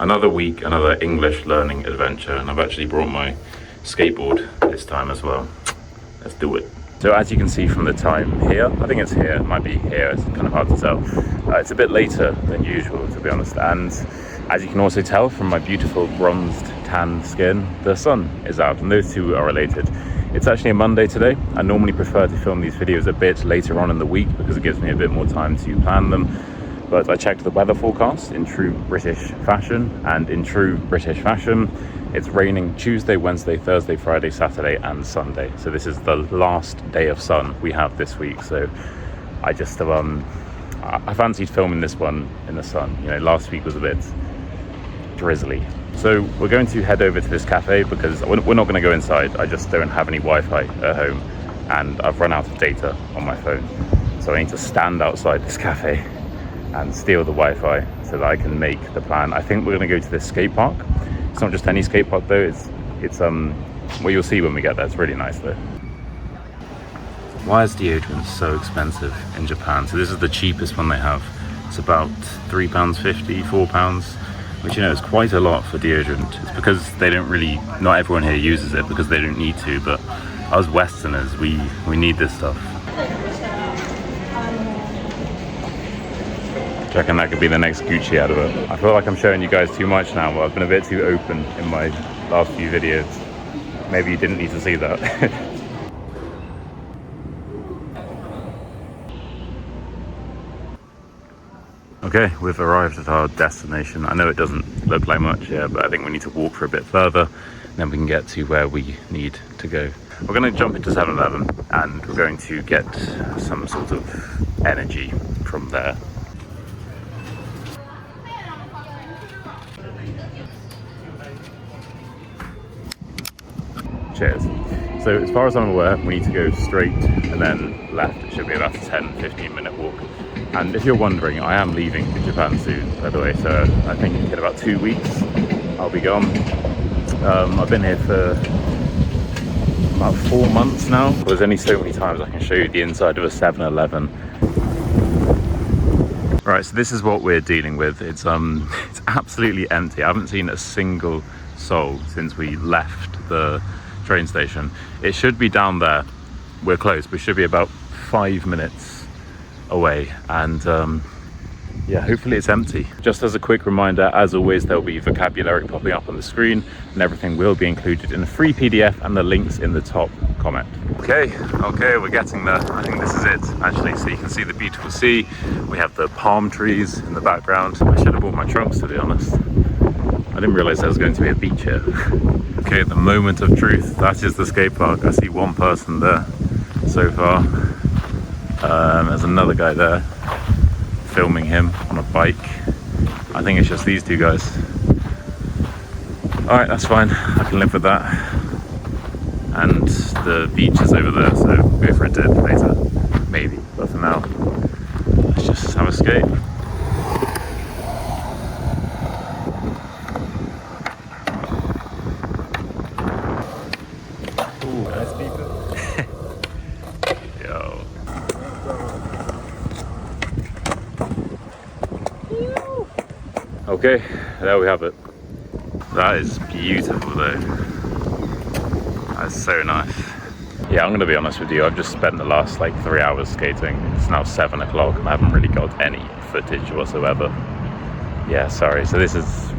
another week, another English learning adventure, and I've actually brought my skateboard this time as well. Let's do it. So as you can see from the time here, I think it's here, it might be here, it's kind of hard to tell. It's a bit later than usual, to be honest, and as you can also tell from my beautiful bronzed tan skin, the sun is out, and those two are related. It's actually a Monday today. I normally prefer to film these videos a bit later on in the week because it gives me a bit more time to plan them. But I checked the weather forecast in true British fashion, and in true British fashion, it's raining Tuesday, Wednesday, Thursday, Friday, Saturday, and Sunday. So this is the last day of sun we have this week. So I just, I fancied filming this one in the sun. You know, last week was a bit drizzly. So we're going to head over to this cafe because we're not going to go inside. I just don't have any Wi-Fi at home, and I've run out of data on my phone. So I need to stand outside this cafe and steal the Wi-Fi so that I can make the plan. I think we're going to go to this skate park. It's not just any skate park though. It's well, you'll see when we get there. It's really nice though. Why is deodorant so expensive in Japan? So this is the cheapest one they have. It's about £3.50, £4, which, you know, is quite a lot for deodorant. It's because they don't really, not everyone here uses it because they don't need to, but us Westerners, we need this stuff. I reckon that could be the next Gucci advert. I feel like I'm showing you guys too much now, but I've been a bit too open in my last few videos. Maybe you didn't need to see that. Okay, we've arrived at our destination. I know it doesn't look like much here, but I think we need to walk for a bit further, and then we can get to where we need to go. We're going to jump into 7-Eleven, and we're going to get some sort of energy from there. Cheers. So as far as I'm aware, we need to go straight and then left. It should be about a 10-15 minute walk. And if you're wondering, I am leaving Japan soon, by the way. So I think in about 2 weeks, I'll be gone. I've been here for about 4 months now. There's only so many times I can show you the inside of a 7-Eleven. Right, so this is what we're dealing with. It's absolutely empty. I haven't seen a single soul since we left the train station. It should be down there. We're close. We should be about 5 minutes away, and yeah, hopefully it's empty. Just as a quick reminder, as always, there'll be vocabulary popping up on the screen, and everything will be included in a free PDF, and the links in the top comment. Okay, we're getting there. I think this is it actually. So you can see the beautiful sea. We have the palm trees in the background. I should have brought my trunks, to be honest. I didn't realize there was going to be a beach here. Okay, the moment of truth. That is the skate park. I see one person there so far. There's another guy there filming him on a bike. I think it's just these two guys. Alright, that's fine. I can live with that. And the beach is over there, so go for a dip later. Maybe. But for now, let's just have a skate. Okay, there we have it. That is beautiful though. That's so nice. Yeah, I'm gonna be honest with you, I've just spent the last like 3 hours skating. It's now 7 o'clock and I haven't really got any footage whatsoever. Yeah, sorry. So this is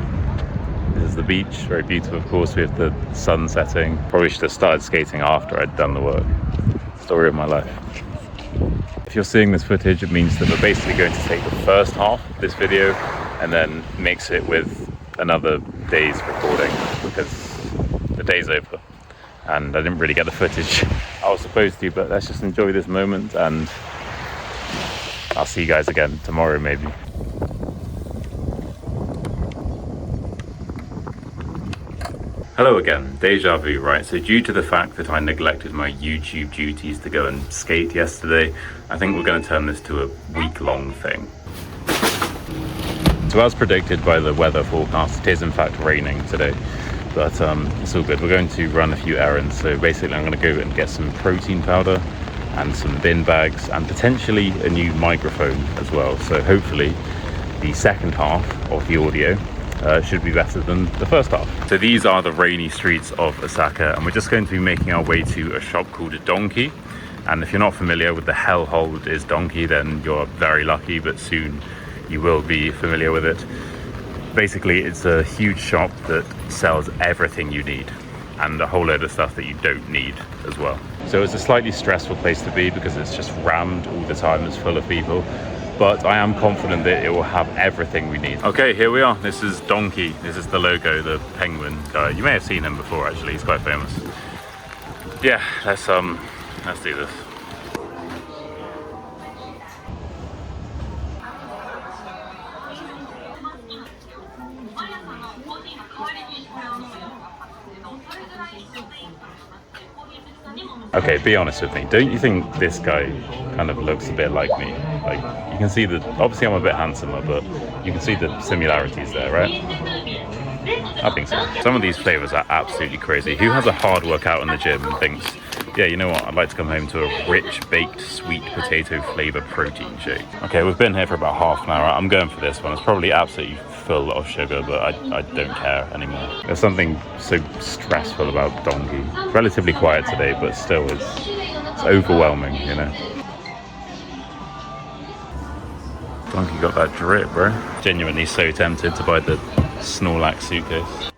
the beach, very beautiful of course. We have the sun setting. Probably should have started skating after I'd done the work. Story of my life. If you're seeing this footage, it means that we're basically going to take the first half of this video and then mix it with another day's recording because the day's over and I didn't really get the footage I was supposed to, but let's just enjoy this moment and I'll see you guys again tomorrow maybe. Hello again, deja vu, right? So due to the fact that I neglected my YouTube duties to go and skate yesterday, I think we're going to turn this to a week-long thing. So as predicted by the weather forecast, it is in fact raining today, but it's all good. We're going to run a few errands. So basically I'm going to go and get some protein powder and some bin bags and potentially a new microphone as well. So hopefully the second half of the audio should be better than the first half. So these are the rainy streets of Osaka, and we're just going to be making our way to a shop called a Donkey. And if you're not familiar with the hellhole is Donkey, then you're very lucky, but soon you will be familiar with it. Basically, it's a huge shop that sells everything you need and a whole load of stuff that you don't need as well. So it's a slightly stressful place to be because it's just rammed all the time, it's full of people. But I am confident that it will have everything we need. Okay, here we are. This is Donkey. This is the logo, the penguin guy. You may have seen him before, actually. He's quite famous. Yeah, let's do this. Okay, be honest with me. Don't you think this guy kind of looks a bit like me? Like, you can see that, obviously I'm a bit handsomer, but you can see the similarities there, right? I think so. Some of these flavors are absolutely crazy. Who has a hard workout in the gym and thinks, yeah, you know what, I'd like to come home to a rich, baked, sweet potato flavor protein shake. Okay, we've been here for about half an hour. I'm going for this one. It's probably absolutely full of sugar, but I don't care anymore. There's something so stressful about Donkey. It's relatively quiet today, but still it's overwhelming, you know. Donkey got that drip, bro. Genuinely so tempted to buy the Snorlax suitcase.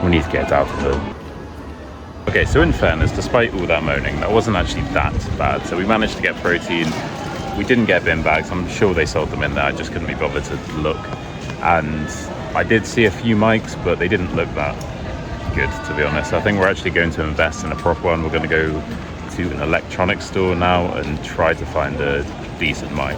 We need to get out of here. Okay, so in fairness, despite all that moaning, that wasn't actually that bad. So we managed to get protein. We didn't get bin bags. I'm sure they sold them in there. I just couldn't be bothered to look. And I did see a few mics, but they didn't look that good, to be honest. I think we're actually going to invest in a proper one. We're going to go to an electronics store now and try to find a decent mic.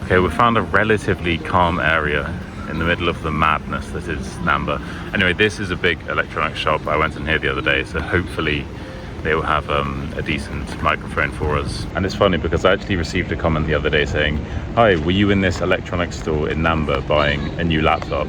Okay, we found a relatively calm area in the middle of the madness that is Namba. Anyway, this is a big electronics shop. I went in here the other day, so hopefully they will have a decent microphone for us. And it's funny because I actually received a comment the other day saying, hi, were you in this electronics store in Namba buying a new laptop?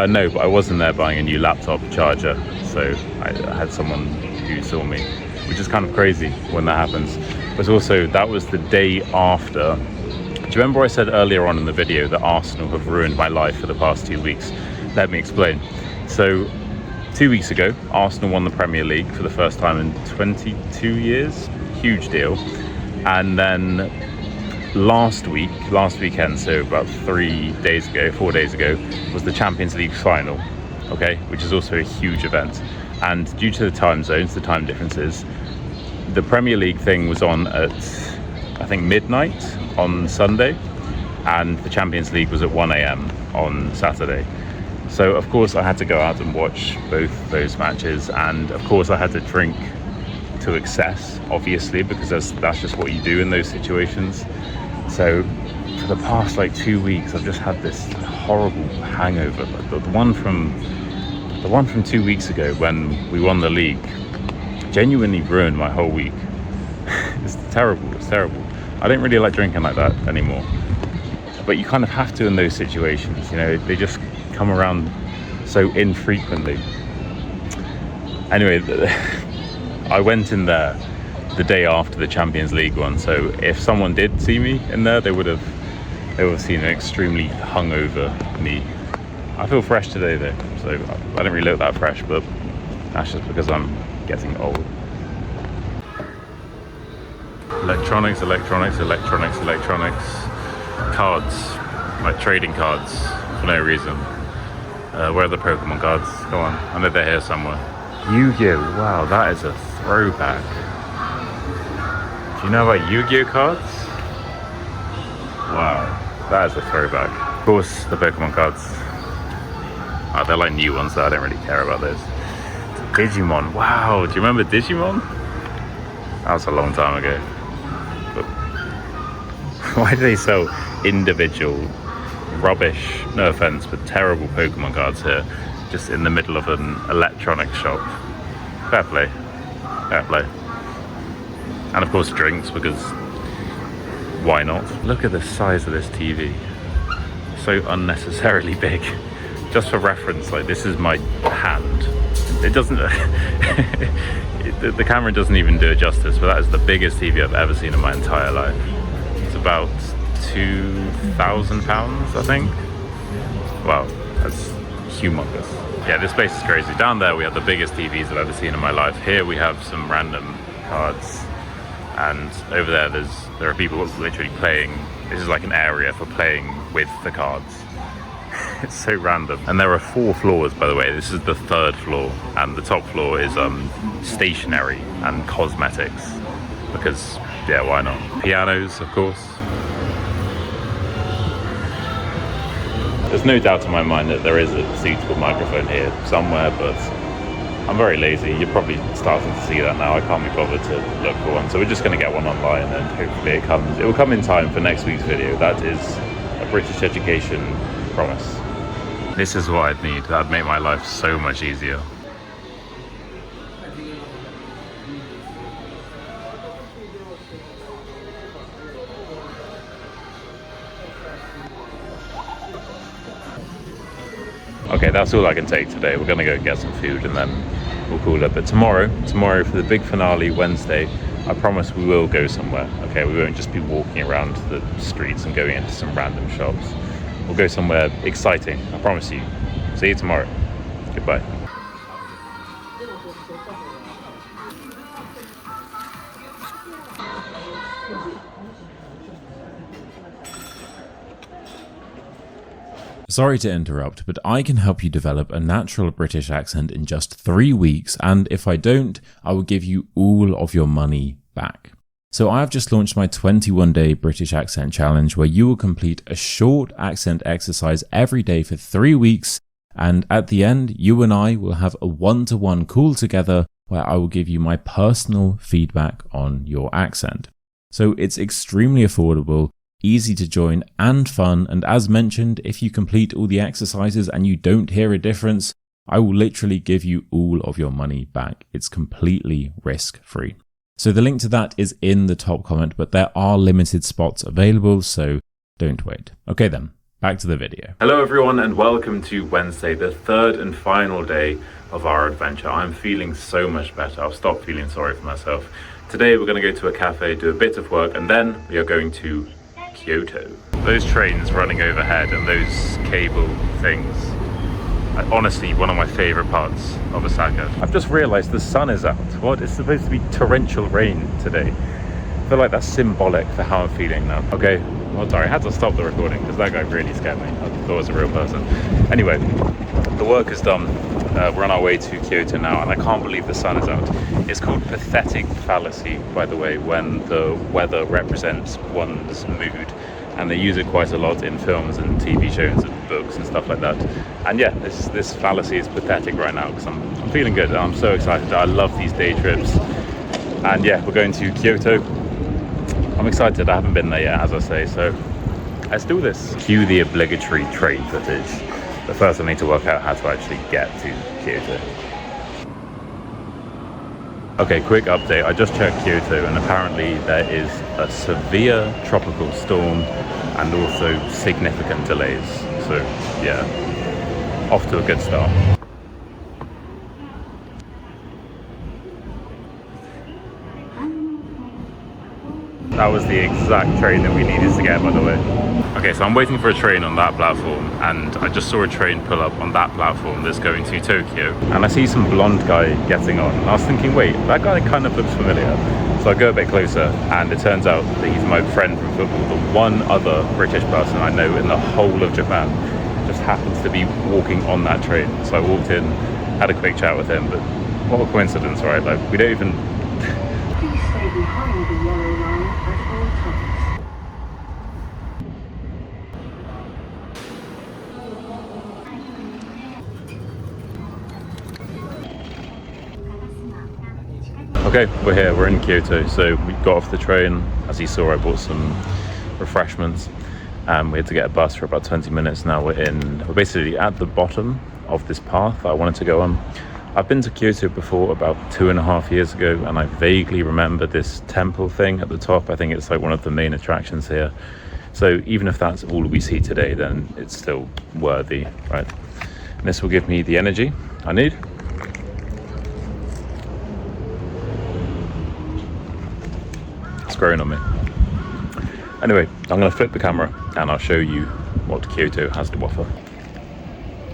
No, but I wasn't there buying a new laptop charger. So I had someone who saw me, which is kind of crazy when that happens. But also, that was the day after. Do you remember I said earlier on in the video that Arsenal have ruined my life for the past 2 weeks? Let me explain. So 2 weeks ago, Arsenal won the Premier League for the first time in 22 years. Huge deal. And then last weekend, so about 4 days ago, was the Champions League final, okay, which is also a huge event. And due to the time zones, the time differences, the Premier League thing was on at, I think, midnight on Sunday, and the Champions League was at 1 a.m. on Saturday. So of course I had to go out and watch both those matches, and of course I had to drink to excess, obviously, because that's just what you do in those situations. So for the past 2 weeks I've just had this horrible hangover. The one from 2 weeks ago when we won the league genuinely ruined my whole week. It's terrible. I don't really like drinking like that anymore, but you kind of have to in those situations, you know. They just come around so infrequently. Anyway, I went in there the day after the Champions League one, so if someone did see me in there, they would have seen an extremely hungover me. I feel fresh today though, so I don't really look that fresh, but that's just because I'm getting old. Electronics. Cards, like trading cards for no reason. Where are the Pokemon cards? Come on, I know they're here somewhere. Yu-Gi-Oh! Wow, that is a throwback. Do you know about Yu-Gi-Oh! Cards? Wow, that is a throwback. Of course, the Pokemon cards. Oh, they're like new ones, so I don't really care about those. Digimon, wow, do you remember Digimon? That was a long time ago. But why do they sell individual rubbish, no offense, but terrible Pokemon cards here, just in the middle of an electronics shop? Fair play. And of course drinks, because why not? Look at the size of this TV. So unnecessarily big. Just for reference, this is my hand. It doesn't the camera doesn't even do it justice, but that is the biggest TV I've ever seen in my entire life. It's about £2,000, I think. Wow, that's humongous. Yeah, this place is crazy. Down there we have the biggest TVs I've ever seen in my life. Here we have some random cards, and over there there are people literally playing. This is like an area for playing with the cards. It's so random. And there are 4 floors, by the way. This is the 3rd floor, and the top floor is stationery and cosmetics, because yeah, why not? Pianos, of course. There's no doubt in my mind that there is a suitable microphone here somewhere, but I'm very lazy. You're probably starting to see that now. I can't be bothered to look for one, so we're just going to get one online, and hopefully it will come in time for next week's video. That is a British education promise. This is what I'd need. That'd make my life so much easier. Okay, that's all I can take today. We're gonna go get some food and then we'll call it. But tomorrow for the big finale, Wednesday, I promise we will go somewhere. Okay, we won't just be walking around the streets and going into some random shops. We'll go somewhere exciting, I promise you. See you tomorrow. Goodbye. Sorry to interrupt, but I can help you develop a natural British accent in just 3 weeks, and if I don't, I will give you all of your money back. So I have just launched my 21-day British accent challenge, where you will complete a short accent exercise every day for 3 weeks, and at the end, you and I will have a one-to-one call together where I will give you my personal feedback on your accent. So it's extremely affordable, easy to join and fun, and as mentioned, if you complete all the exercises and you don't hear a difference, I will literally give you all of your money back. It's completely risk-free. So the link to that is in the top comment, but there are limited spots available, so don't wait. Okay then, back to the video. Hello everyone, and welcome to Wednesday, the 3rd and final day of our adventure. I'm feeling so much better. I've stopped feeling sorry for myself. Today we're going to go to a cafe, do a bit of work, and then we are going to Kyoto. Those trains running overhead and those cable things, honestly one of my favourite parts of Osaka. I've just realised the sun is out. What? It's supposed to be torrential rain today. I feel like that's symbolic for how I'm feeling now. Okay, well sorry, I had to stop the recording because that guy really scared me. I thought it was a real person. Anyway, the work is done. We're on our way to Kyoto now, and I can't believe the sun is out. It's called pathetic fallacy, by the way, when the weather represents one's mood, and they use it quite a lot in films and TV shows and books and stuff like that. And yeah, this fallacy is pathetic right now because I'm feeling good. I'm so excited. I love these day trips, and yeah, we're going to Kyoto. I'm excited. I haven't been there yet, as I say, so let's do this. Cue the obligatory train footage. But first I need to work out how to actually get to Kyoto. Okay, quick update. I just checked Kyoto, and apparently there is a severe tropical storm and also significant delays. So yeah, off to a good start. That was the exact train that we needed to get, by the way. Okay, so I'm waiting for a train on that platform, and I just saw a train pull up on that platform that's going to Tokyo. And I see some blonde guy getting on, and I was thinking, wait, that guy kind of looks familiar. So I go a bit closer, and it turns out that he's my friend from football. The one other British person I know in the whole of Japan just happens to be walking on that train. So I walked in, had a quick chat with him, but what a coincidence, right? Like, we don't even... Please stay behind the yellow line at all times. Okay, we're here, we're in Kyoto. So we got off the train. As you saw, I bought some refreshments. We had to get a bus for about 20 minutes. Now we're basically at the bottom of this path I wanted to go on. I've been to Kyoto before about 2.5 years ago, and I vaguely remember this temple thing at the top. I think it's like one of the main attractions here. So even if that's all we see today, then it's still worthy, right? And this will give me the energy I need. It's growing on me. Anyway, I'm going to flip the camera and I'll show you what Kyoto has to offer.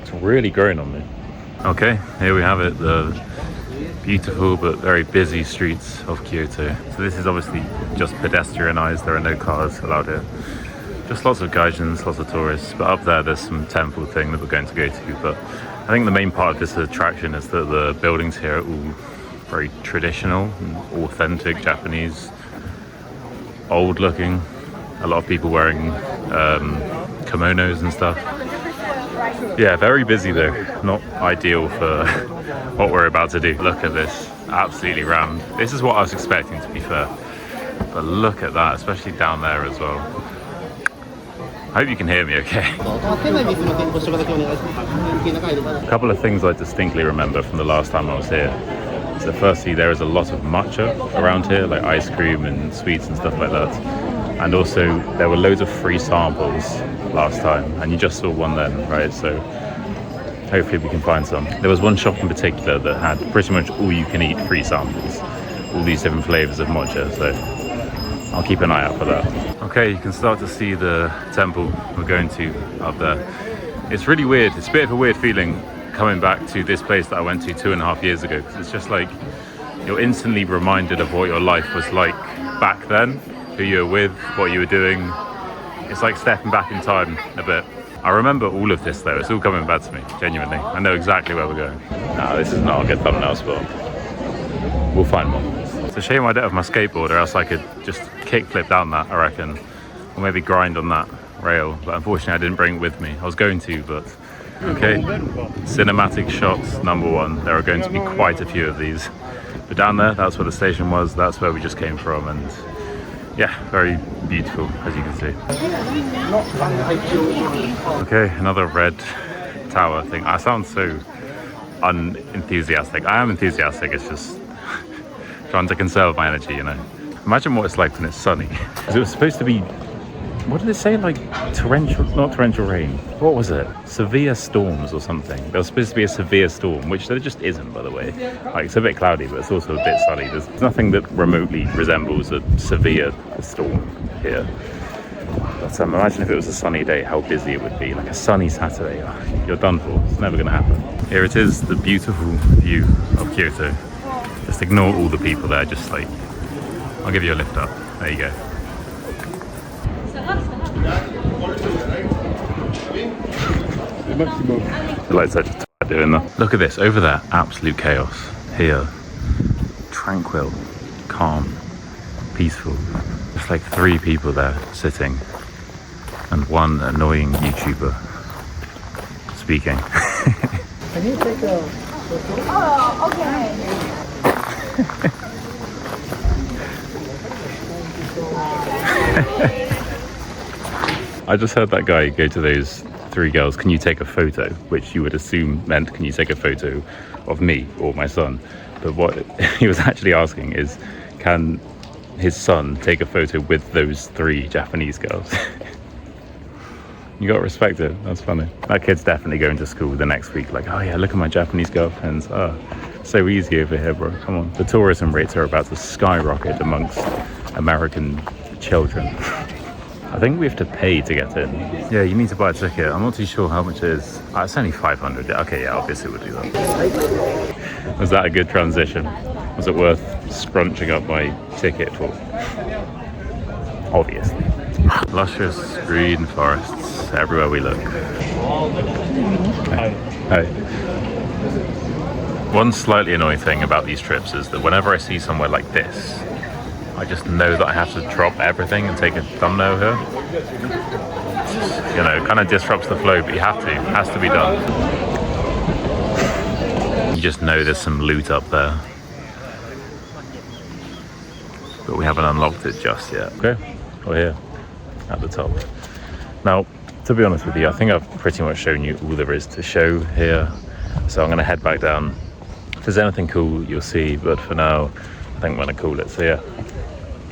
It's really growing on me. Okay, here we have it, the beautiful but very busy streets of Kyoto. So this is obviously just pedestrianised, there are no cars allowed here. Just lots of gaijins, lots of tourists, but up there's some temple thing that we're going to go to. But I think the main part of this attraction is that the buildings here are all very traditional and authentic Japanese, old looking. A lot of people wearing kimonos and stuff. Yeah, very busy though, not ideal for what we're about to do. Look at this, absolutely rammed. This is what I was expecting, to be fair, but look at that, especially down there as well. I hope you can hear me okay. A couple of things I distinctly remember from the last time I was here. So firstly, there is a lot of matcha around here, like ice cream and sweets and stuff like that. And also, there were loads of free samples last time, and you just saw one then, right? So hopefully we can find some. There was one shop in particular that had pretty much all you can eat free samples, all these different flavors of matcha, so I'll keep an eye out for that. Okay, you can start to see the temple we're going to up there. It's really weird, it's a bit of a weird feeling coming back to this place that I went to 2.5 years ago, because it's just like you're instantly reminded of what your life was like back then, who you were with, what you were doing. It's like stepping back in time a bit. I remember all of this though, it's all coming back to me, genuinely. I know exactly where we're going. No, this is not a good thumbnail spot. We'll find one. It's a shame I don't have my skateboard, or else I could just kickflip down that, I reckon. Or maybe grind on that rail, but unfortunately I didn't bring it with me. I was going to, but okay. Cinematic shots number 1. There are going to be quite a few of these. But down there, that's where the station was, that's where we just came from, and yeah, very beautiful, as you can see. Okay, another red tower thing. I sound so unenthusiastic. I am enthusiastic, it's just trying to conserve my energy, you know. Imagine what it's like when it's sunny. Because it was supposed to be, what did it say, like torrential, not torrential rain, what was it? Severe storms or something. There was supposed to be a severe storm, which there just isn't, by the way. Like, it's a bit cloudy, but it's also a bit sunny. There's nothing that remotely resembles a severe storm here. But imagine if it was a sunny day, how busy it would be. Like a sunny Saturday, oh, you're done for. It's never gonna happen. Here it is, the beautiful view of Kyoto. Just ignore all the people there, just like, I'll give you a lift up. There you go. Like such a twat doing that. Look at this, over there, absolute chaos. Here, tranquil, calm, peaceful. There's like 3 people there sitting, and one annoying YouTuber speaking. Can you take a photo? Oh, okay. I just heard that guy go to those 3 girls, can you take a photo? Which you would assume meant, can you take a photo of me or my son? But what he was actually asking is, can his son take a photo with those 3 Japanese girls? You gotta respect it, that's funny. That kid's definitely going to school the next week, like, oh yeah, look at my Japanese girlfriends. Oh, so easy over here, bro, come on. The tourism rates are about to skyrocket amongst American children. I think we have to pay to get in. Yeah, you need to buy a ticket. I'm not too sure how much it is. It's only 500. Okay, yeah, obviously we'll do that. Was that a good transition? Was it worth scrunching up my ticket for? Obviously. Luscious green forests everywhere we look. Hi. Hi. One slightly annoying thing about these trips is that whenever I see somewhere like this, I just know that I have to drop everything and take a thumbnail here. You know, it kind of disrupts the flow, but you have to. It has to be done. You just know there's some loot up there. But we haven't unlocked it just yet. Okay, we're here at the top. Now, to be honest with you, I think I've pretty much shown you all there is to show here. So I'm going to head back down. If there's anything cool, you'll see. But for now, I think I'm going to call it. So yeah.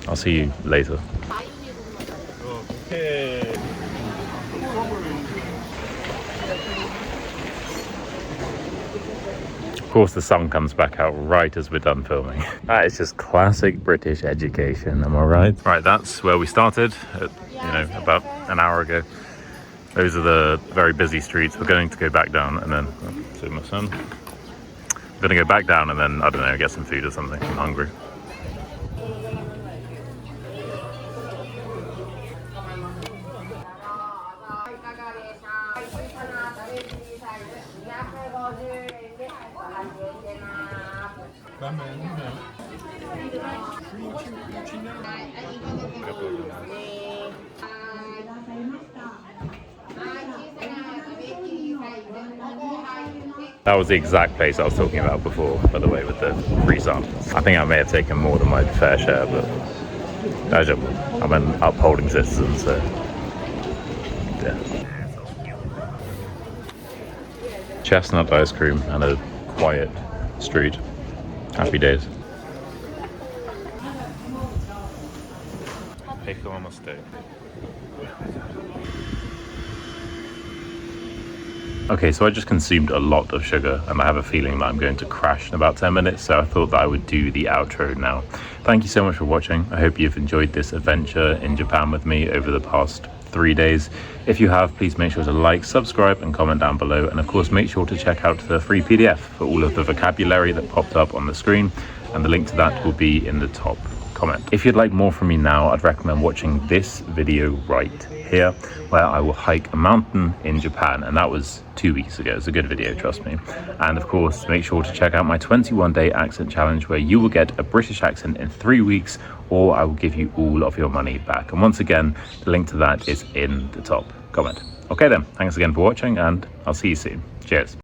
I'll see you later. Okay. Of course the sun comes back out right as we're done filming. That is just classic British education, am I right? Right, that's where we started, at about an hour ago. Those are the very busy streets. We're going to go back down and then, so my son. We're going to go back down and then, I don't know, get some food or something. I'm hungry. That was the exact place I was talking about before, by the way, with the free samples. I think I may have taken more than my fair share, but I'm an upholding citizen, so yeah. Chestnut ice cream and a quiet street. Happy days. Pickle on a steak. Okay, so I just consumed a lot of sugar and I have a feeling that I'm going to crash in about 10 minutes, so I thought that I would do the outro now. Thank you so much for watching. I hope you've enjoyed this adventure in Japan with me over the past 3 days. If you have, please make sure to like, subscribe and comment down below, and of course make sure to check out the free PDF for all of the vocabulary that popped up on the screen, and the link to that will be in the top comment. If you'd like more from me now, I'd recommend watching this video right here, where I will hike a mountain in Japan, and that was 2 weeks ago. It's a good video, trust me. And of course, make sure to check out my 21-day accent challenge, where you will get a British accent in 3 weeks, or I will give you all of your money back. And once again, the link to that is in the top comment. Okay then, thanks again for watching, and I'll see you soon. Cheers.